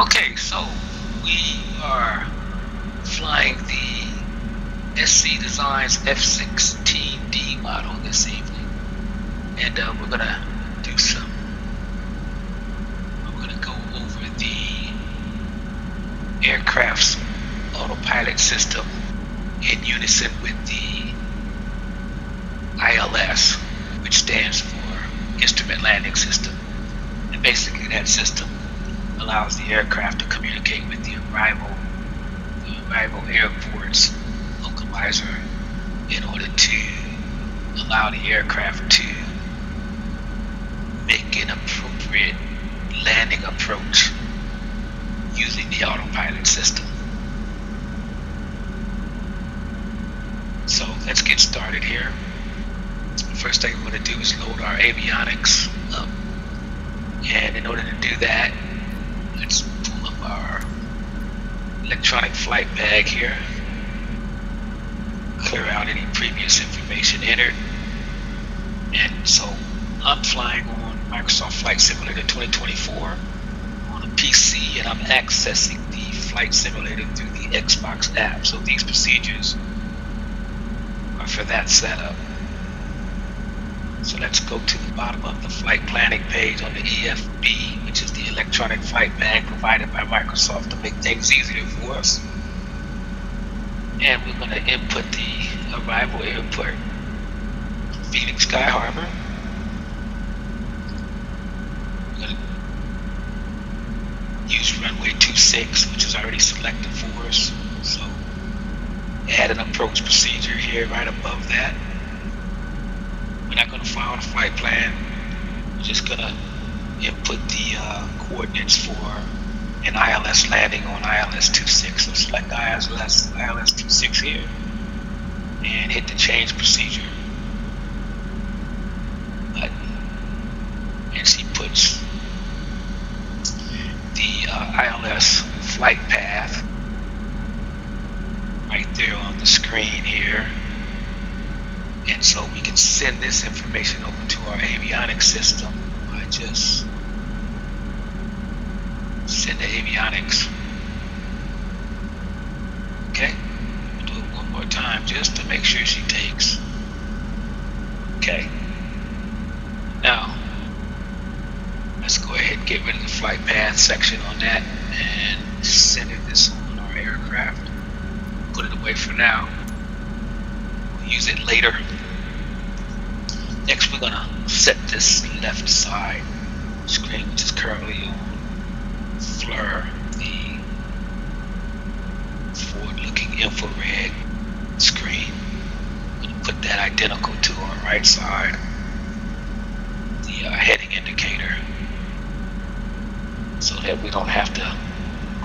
Okay, so we are flying the SC Designs F-16D model this evening, and we're gonna go over the aircraft's autopilot system in unison with the ILS, which stands for Instrument Landing System. And basically that system allows the aircraft to communicate with the arrival airport's localizer in order to allow the aircraft to make an appropriate landing approach using the autopilot system. So let's get started here. First thing we're going to do is load our avionics up, and in order to do that, let's pull up our electronic flight bag here, clear out any previous information entered. And so I'm flying on Microsoft Flight Simulator 2024 on a PC, and I'm accessing the flight simulator through the Xbox app. So these procedures are for that setup. So let's go to the bottom of the flight planning page on the EFB, which is the electronic flight bag provided by Microsoft to make things easier for us. And we're going to input the arrival airport, Phoenix Sky Harbor. We're going to use runway 26, which is already selected for us. So add an approach procedure here right above that. We're not going to follow the flight plan. We're just going to input the coordinates for an ILS landing on ILS 26. So select ILS 26 here and hit the change procedure button. And she puts the ILS flight path right there on the screen here. And so we can send this information over to our avionics system by just send the avionics. Okay, we'll do it one more time just to make sure she takes. Okay, now let's go ahead and get rid of the flight path section on that and center this on our aircraft. Put it away for now. Use it later. Next, we're going to set this left side screen, which is currently on FLIR, the forward-looking infrared screen. I'm going to put that identical to our right side, the heading indicator, so that we don't have to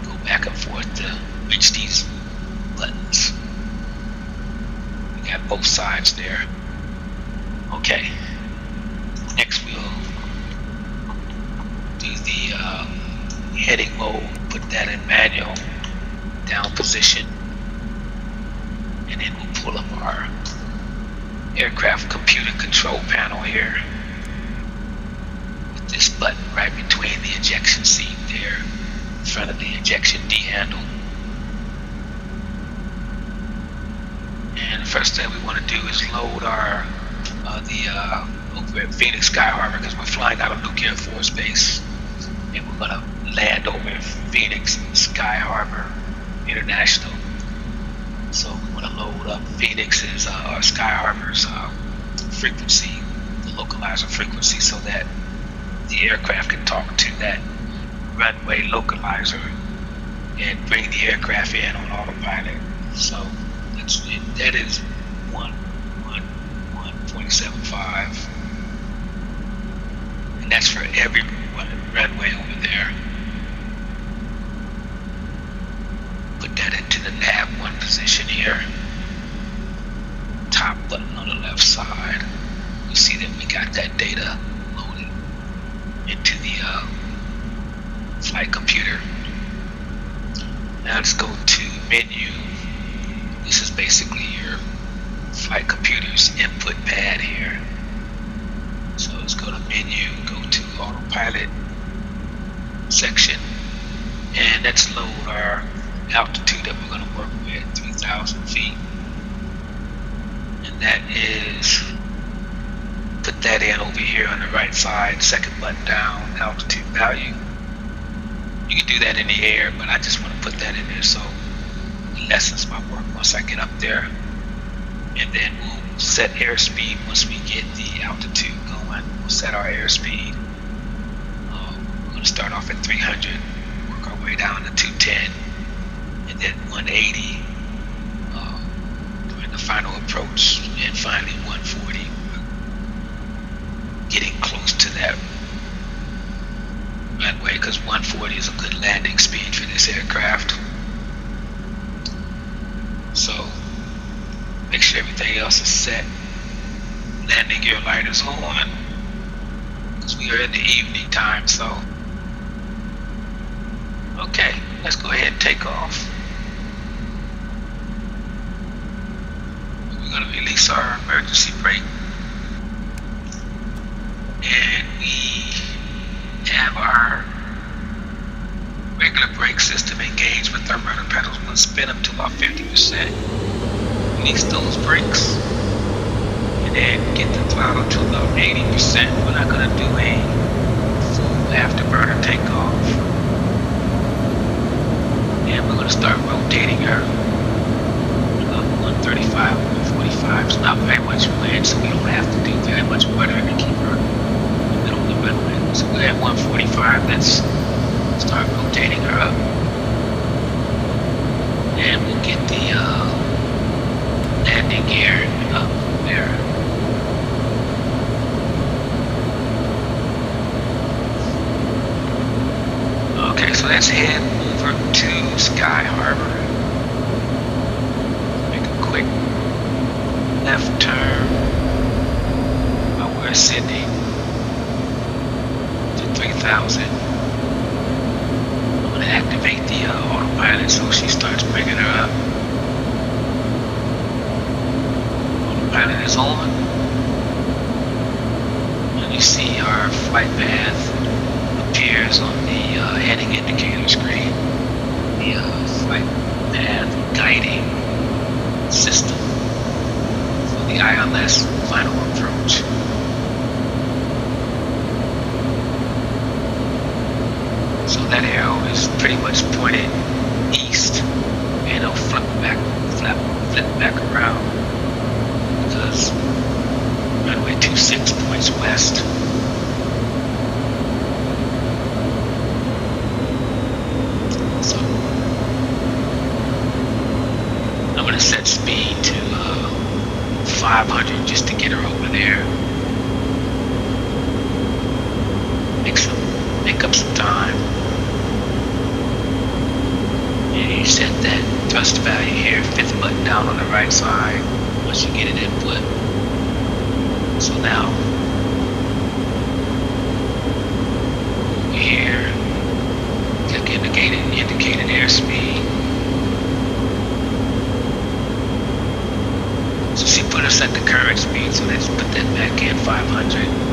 go back and forth to reach these buttons. Got both sides there. Okay. Next we'll do the heading mode. Put that in manual, down position, and then we'll pull up our aircraft computer control panel here with this button right between the ejection seat there, in front of the ejection D handle. And the first thing we want to do is load our over at Phoenix Sky Harbor, because we're flying out of Luke Air Force Base, and we're going to land over at Phoenix Sky Harbor International. So we want to load up Phoenix's or Sky Harbor's frequency, the localizer frequency, so that the aircraft can talk to that runway localizer and bring the aircraft in on autopilot. So that is 1.75, and that's for every runway over there. Put that into the nav 1 position here. Top button on the left side. You see that we got that data loaded into the flight computer. Now let's go to menu. This is basically your flight computer's input pad here. So let's go to menu, go to autopilot section, And let's load our altitude that we're going to work with, 3,000 feet. And that is, put that in over here on the right side, second button down, altitude value. You can do that in the air, but I just want to put that in there so it lessens my work once I get up there. And then we'll set airspeed once we get the altitude going. We'll set our airspeed. We're going to start off at 300, work our way down to 210, and then 180 during the final approach, and finally 140. Getting close to that runway because 140 is a good landing speed for this aircraft. So make sure everything else is set. Landing gear light is on because we are in the evening time. So okay, let's go ahead and take off. We're going to release our emergency brake. And we have our regular brake system engaged with our rudder pedals. We'll spin them to about 50%. Release those brakes. And then get the throttle to about 80%. We're not going to do a full afterburner takeoff. And we're going to start rotating her. 135, 145. It's not very much wind, so we don't have to do very much rudder to keep her. So we're at 145, let's start rotating her up. And we'll get the landing gear up there. Okay, so let's head over to Sky Harbor. Make a quick left turn while we're ascending. 3,000. I'm going to activate the autopilot so she starts bringing her up. Autopilot is on. And you see our flight path appears on the heading indicator screen. The flight path guiding system for the ILS final approach. So that arrow is pretty much pointed east, and it'll flip back around because runway 26 points west. So I'm going to set speed to 500 just to get her over there. Make up some time. And you set that thrust value here, fifth button down on the right side once you get it input. So now here, click indicated airspeed. So she put us at the current speed, so let's put that back in 500.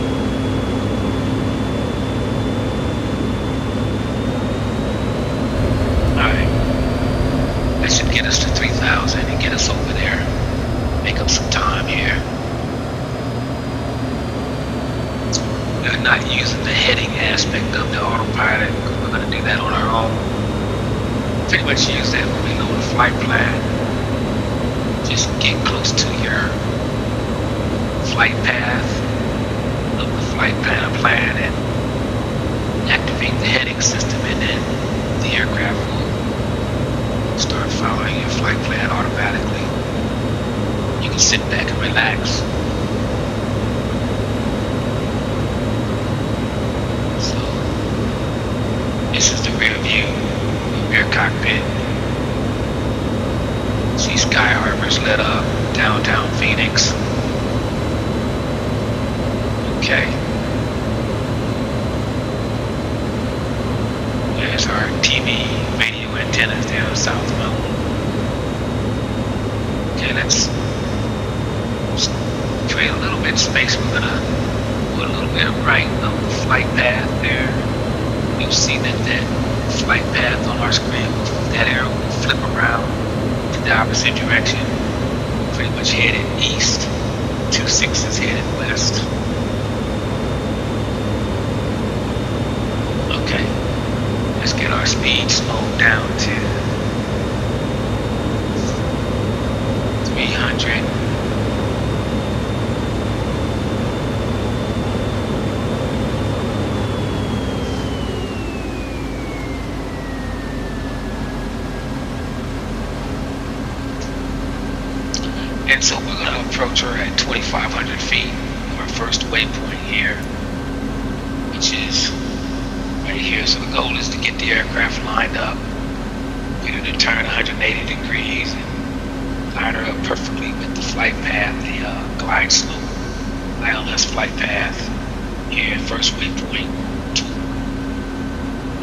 That should get us to 3,000 and get us over there. Make up some time here. We're not using the heading aspect of the autopilot because we're going to do that on our own. Pretty much use that when we load a flight plan. Just get close to your flight path of the flight plan and activate the heading system, and then the aircraft will start following your flight plan automatically. You can sit back and relax. So this is the rear view, the rear cockpit. See Sky Harbor's lit up, downtown Phoenix. Okay. There's our TV radio antennas there on South Mountain. Okay, let's create a little bit of space. We're gonna put a little bit of right of the flight path there. You'll see that flight path on our screen. That arrow will flip around in the opposite direction. Pretty much headed east. 26 is headed west. Okay, let's get our speed slowed down to 300. And so we're going to approach her at 2,500 feet, our first waypoint here, which is right here. So the goal is to get the aircraft lined up, get her to turn 180 degrees, and line her up perfectly with the flight path, the glide slope, ILS flight path here, first waypoint 2.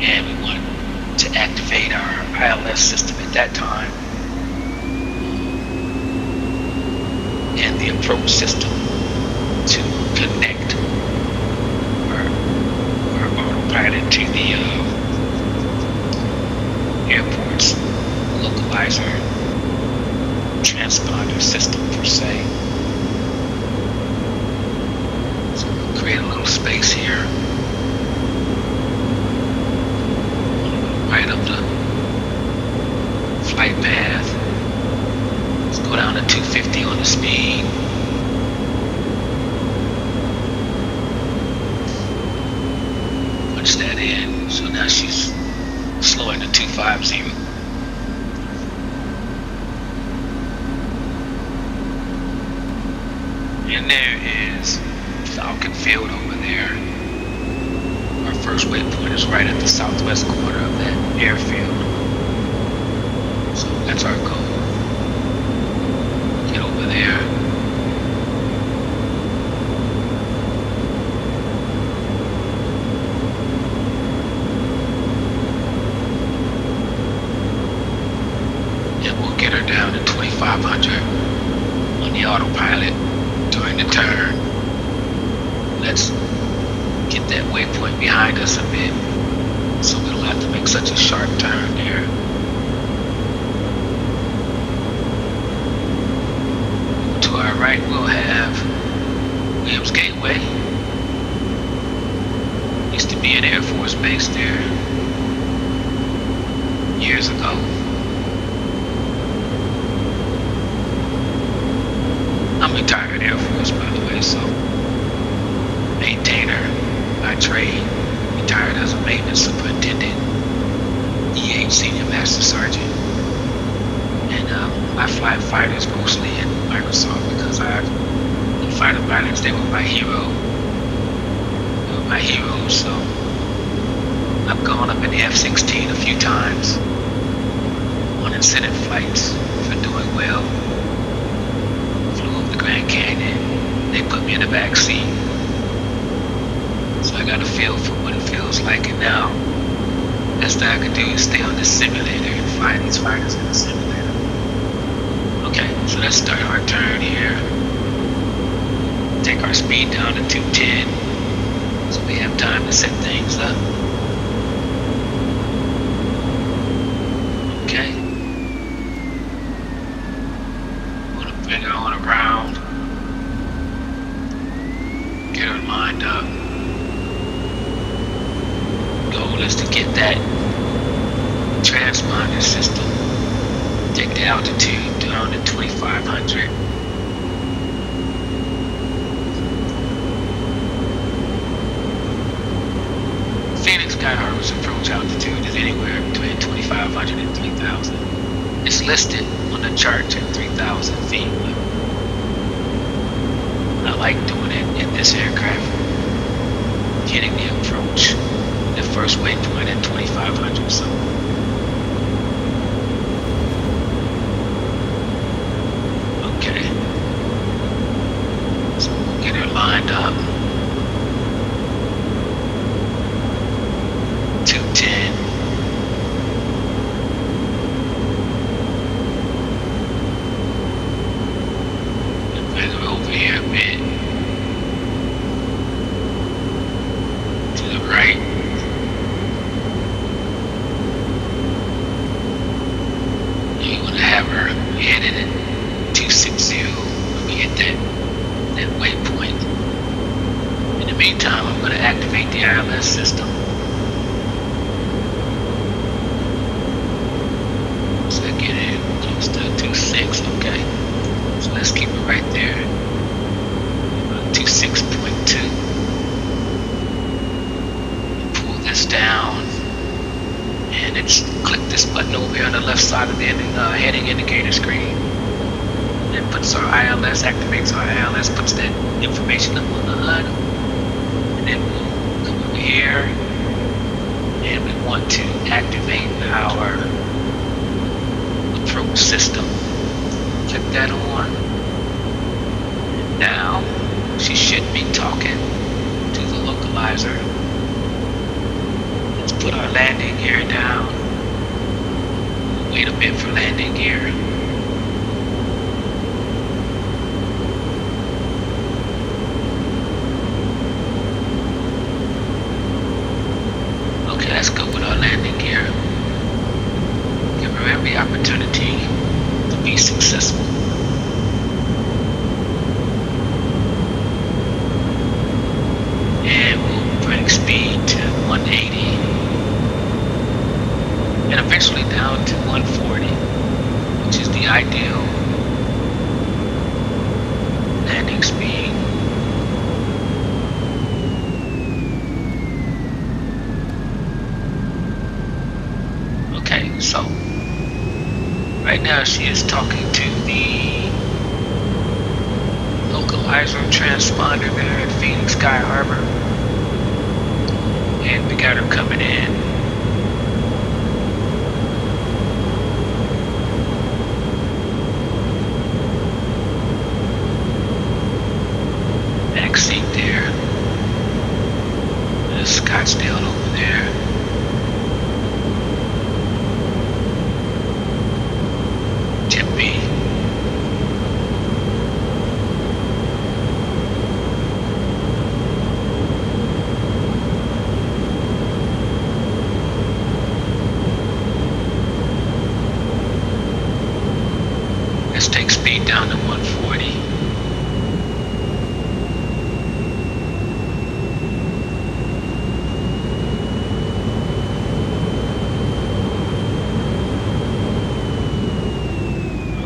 And we want to activate our ILS system at that time. And the approach system to connect our autopilot to the airport's localizer transponder system per se. So we'll create a little space here, right up the flight path. Go down to 250 on the speed. Punch that in. So now she's slowing to 250. And there is Falcon Field over there. Our first waypoint is right at the southwest corner of that airfield. So that's our goal. Over there. And we'll get her down to 2,500 on the autopilot during the turn. Let's get that waypoint behind us a bit so we don't have to make such a sharp turn there. Right, we'll have Williams Gateway. Used to be an Air Force base there years ago. I'm retired Air Force, by the way, so maintainer by trade, retired as a maintenance superintendent, EH Senior Master Sergeant. I fly fighters mostly in Microsoft because the fighter pilots, they were my hero. They were my heroes, so I've gone up in the F-16 a few times on incentive flights for doing well. Flew over the Grand Canyon. They put me in the back seat. So I got a feel for what it feels like, and now best thing I could do is stay on this simulator and fly these fighters in the simulator. Okay, so let's start our turn here. Take our speed down to 210 so we have time to set things up. Okay. Want to bring her on around. Get her lined up. Goal is to get that transponder system. Take the altitude down to 2,500. Phoenix Sky Harbor's approach altitude is anywhere between 2,500 and 3,000. It's listed on the chart at 3,000 feet. I like doing it in this aircraft. Getting the approach, the first waypoint at 2,500. So. Lined up 210. And bring her over here a bit to the right. have her headed at 260 when we hit that waypoint. In the meantime, I'm going to activate the ILS system. So I get it close to 2.6, okay. So let's keep it right there. 26.2. Pull this down. And it's click this button over here on the left side of the heading indicator screen. It puts our ILS, activates our ILS, puts that information up on the HUD. And then we'll come over here and we want to activate our approach system. Click that on. And now she should be talking to the localizer. Let's put our landing gear down. Wait a bit for landing gear. Okay, let's go with our landing gear. Give her every opportunity to be successful. And we'll bring speed to 180 and eventually down to 140, which is the ideal landing speed. Okay, so right now she is talking to the localizer transponder there at Phoenix Sky Harbor, and we got her coming in. Back seat there. There's Scottsdale over there. Tempe. Let's take speed down to 140.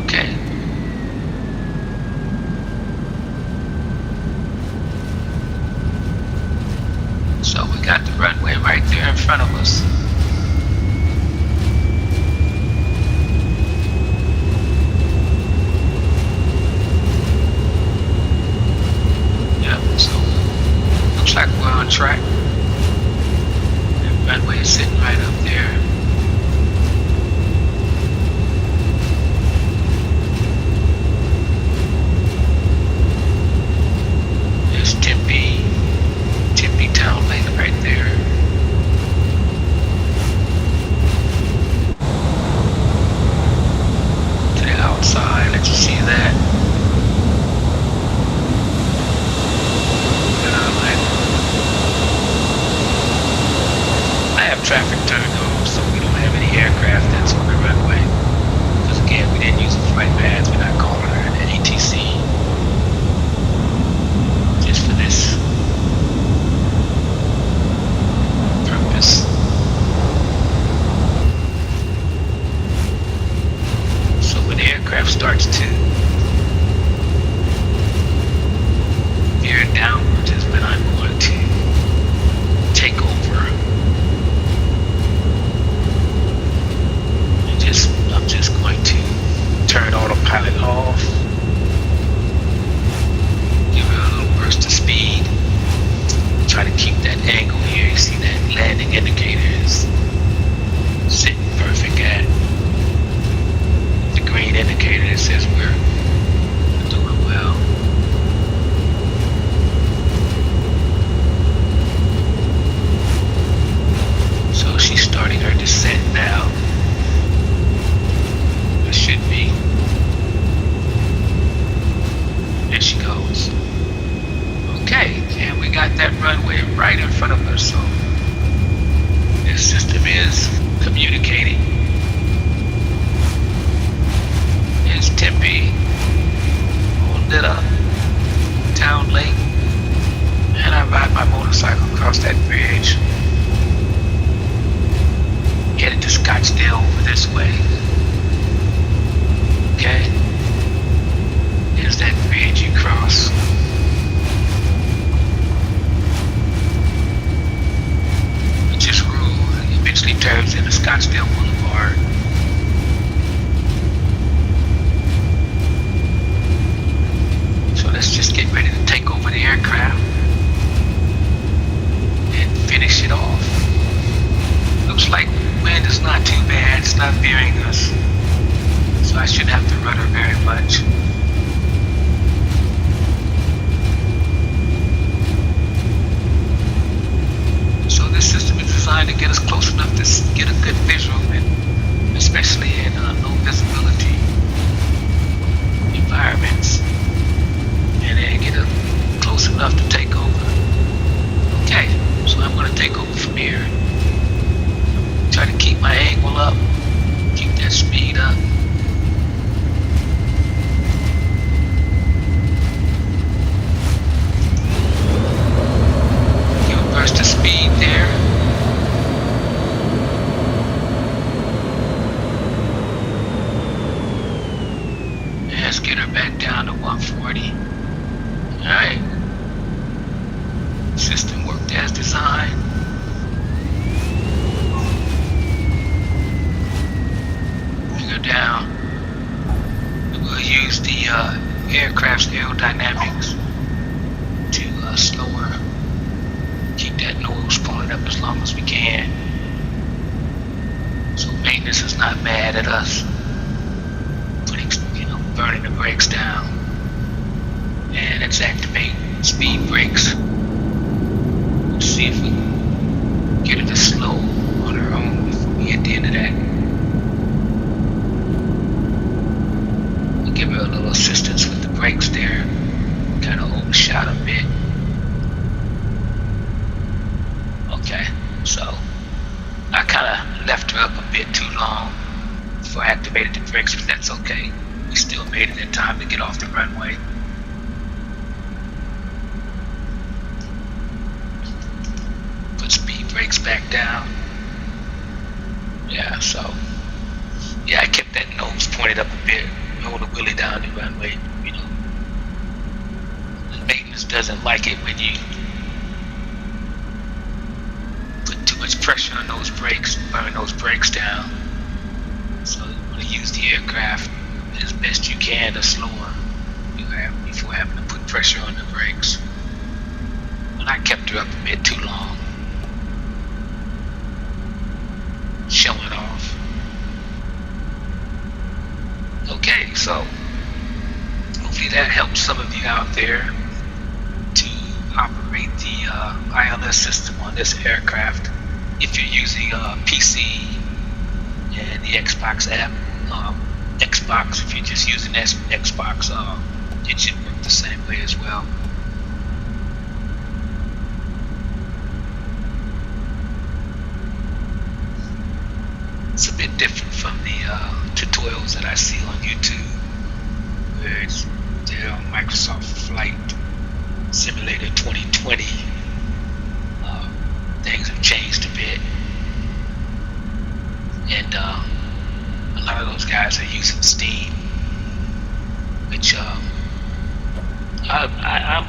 Okay. So we got the runway right there in front of us. Like we're on track. The runway is sitting right up there. There's Tempe Town Lake right there. To the outside, let you see that. Traffic turned off, so we don't have any aircraft that's on the runway. Because again, we didn't use the flight paths, we're not calling her an ATC. Just for this purpose. So when the aircraft starts to veer downwards is when I'm going to take over. I'm just going to turn autopilot off, give her a little burst of speed, try to keep that angle here. You see that landing indicator is sitting perfect at the green indicator that says we're doing well. So she's starting her descent now. Should be. There she goes. Okay, and we got that runway right in front of us, so this system is communicating. I shouldn't have to rudder very much. So this system is designed to get us close enough to get a good visual, and especially in low visibility environments, and then get it close enough to take over. Okay, so I'm going to take over from here. Try to keep my angle up, keep that speed up. Give a burst of speed there. And let's get her back down to 140. Alright. System worked as designed. Bring her down. We'll use the aircraft's aerodynamics to slow her. Keep that nose pulling up as long as we can. So maintenance is not mad at us. Burning the brakes down. And let's activate speed brakes. Let's see if we can get her to slow on her own before we get to the end of that. We'll give her a little assistance with the brakes there. Kind of overshot a bit. Okay, so I kind of left her up a bit too long before I activated the brakes, but that's okay. We still made it in time to get off the runway. Put speed brakes back down. Yeah, so yeah, I kept that nose pointed up a bit, roll the wheelie down the runway. You know, the maintenance doesn't like it when you put too much pressure on those brakes, burn those brakes down. So you want to use the aircraft as best you can to slow her before having to put pressure on the brakes. And I kept her up a bit too long, showing off. Okay, so hopefully that helps some of you out there to operate the ILS system on this aircraft. If you're using a PC and the Xbox app, Xbox, if you're just using Xbox, it should work the same way as well. It's a bit different from the tutorials that I see on YouTube, where it's there on Microsoft Flight Simulator 2020. Things have changed a bit, and a lot of those guys are using Steam, which I'm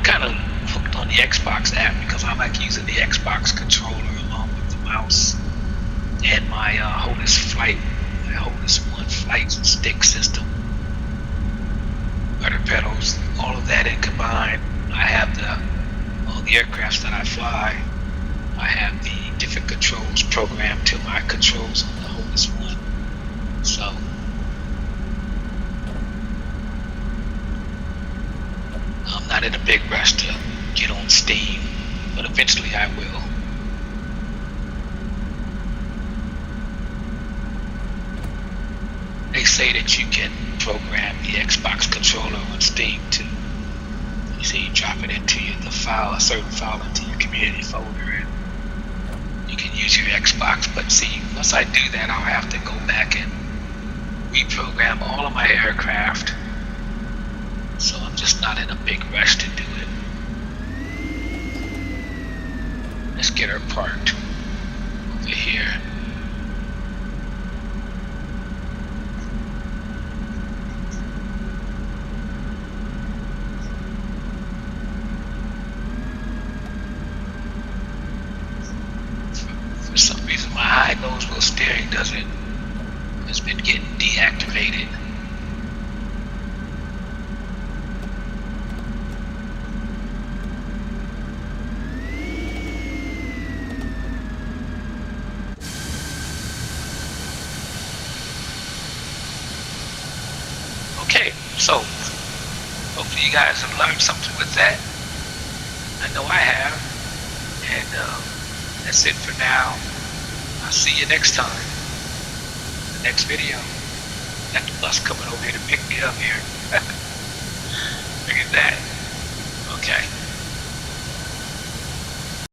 kind of hooked on the Xbox app because I like using the Xbox controller along with the mouse and my Hodis One flight stick system, rudder pedals, all of that in combined. I have all the aircrafts that I fly. I have the different controls programmed to my controls on the Hodis One. So I'm not in a big rush to get on Steam, but eventually I will. They say that you can program the Xbox controller on Steam too. You say you drop it into a certain file into your community folder, and you can use your Xbox. But see, once I do that, I'll have to go back and reprogram all of my aircraft, so I'm just not in a big rush to do it. Let's get her parked over here. For some reason my high nose wheel steering has been getting deactivated. Okay, so hopefully you guys have learned something with that. I know I have. And that's it for now. I'll see you next time. The next video. Got the bus coming over here to pick me up here. Look at that. Okay.